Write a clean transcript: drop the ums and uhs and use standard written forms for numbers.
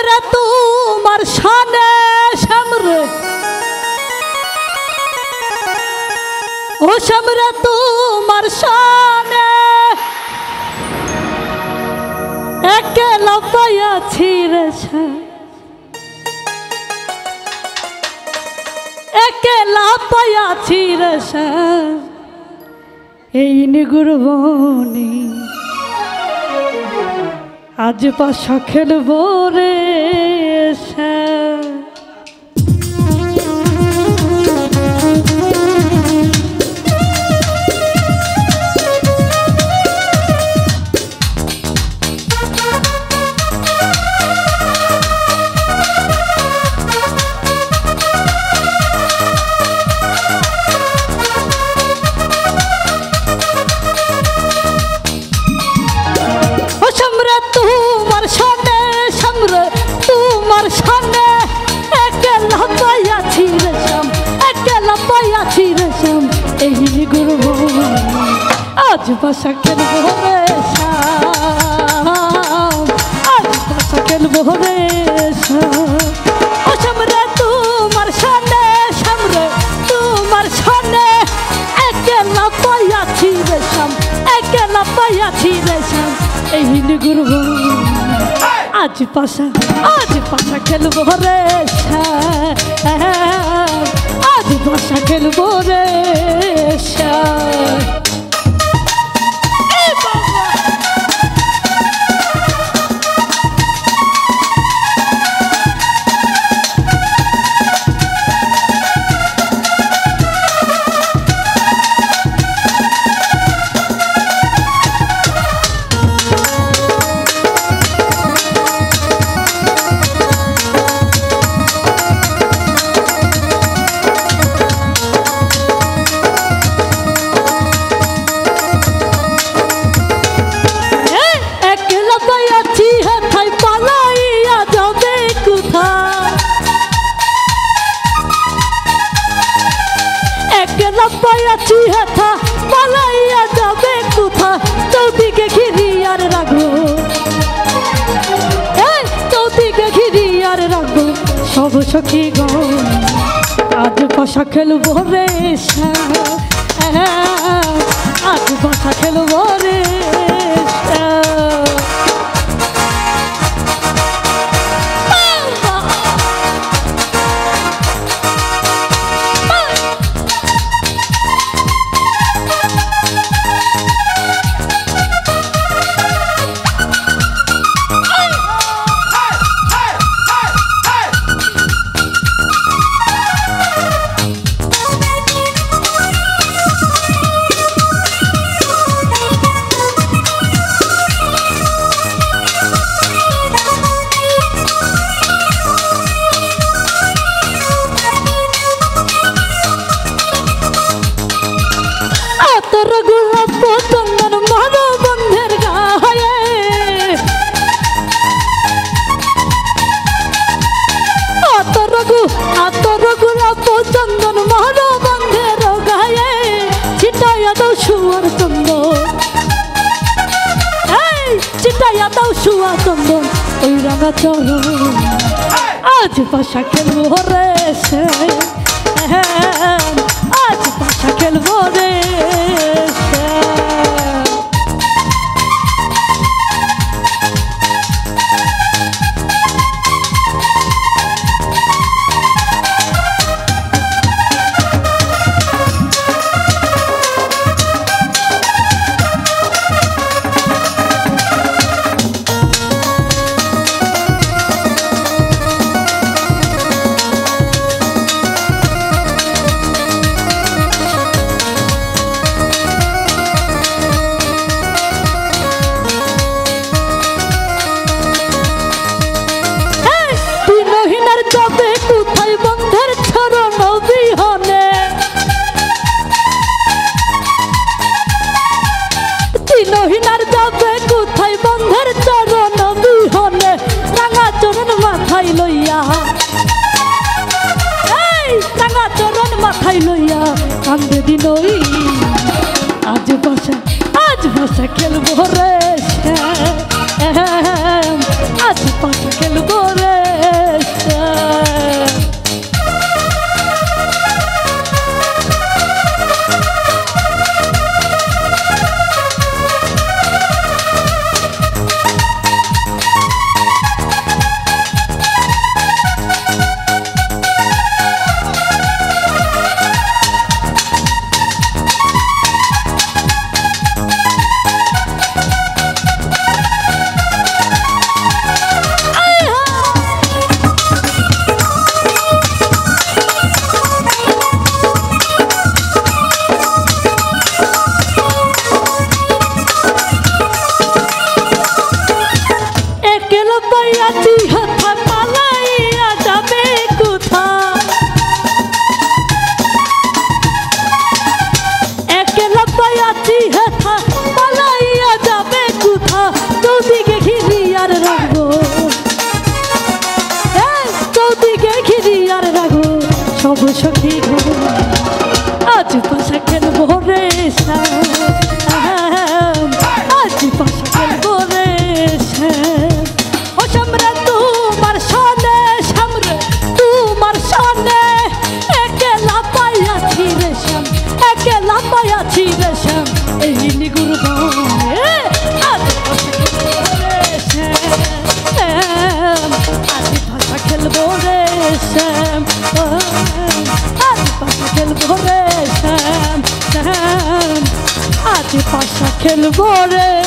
শ্যামরে তোমার শানে শ্যামরে, ও শ্যামরে তোমার শানে একলা পাইয়াছি রে শ্যাম, একলা পাইয়াছি রে শ্যাম এই নিগুরবনে। আজ পাশা খেলবো রে শ্যাম। আজ বাসা খেলবো রে শ্যাম, আজ বাসা খেলবো রে শ্যাম। ও শ্যামরে তোমার শানে শ্যামরে তোমার শানে একলা পাইয়াছি রে শ্যাম, একলা পাইয়াছি রে শ্যাম এই নিগুরবনে। আজ বাসা খেলবো রে শ্যাম, আজ বাসা খেলবো রে শ্যাম। পাইয়াছি হেথা পালাইয়া যাবে কোথা, চৌদিকে ঘিরি আর রাখবো, চৌদিকে ঘিরি আর রাখবো সব সখী গো। আজ বাসা খেলবো রে শ্যাম, আজ বাসা খেলবো রে শ্যাম। চন্দন মহর বন্ধের গায়ে ছিটাইয়া দাও শুয়ার চন্দন, ছিটাইয়া দাও শুয়া চন্দন ওই রাঙা চরণ। আজ বাসা খেলবো রে শ্যাম, আজ বাসা খেলবো রে শ্যাম। নহিনার যাবে কোথায় বন্ধের চরণ বিহনে, রাঙা চরণ মাথায় লইয়া, রাঙা চরণ মাথায় লইয়া কান্দে দিনই। আজ বাসা খেলবো রে শ্যাম, আজ বাসা খেলবো রে খেলবো রে শ্যাম, আজ পাশা খেলবো রে শ্যাম। ও শ্যামরে তোমার সনে, শ্যামরে তোমার সনে, একলা পাইয়াছি রে শ্যাম, একলা পাইয়াছি রে শ্যাম, এই নিগুর বনে আজ পাশা খেলবো রে শ্যাম, আজ পাশা খেলবো রে শ্যাম, আজ পাশা খেলবো রে শ্যাম, শ্যাম, আজ পাশা খেলবো রে।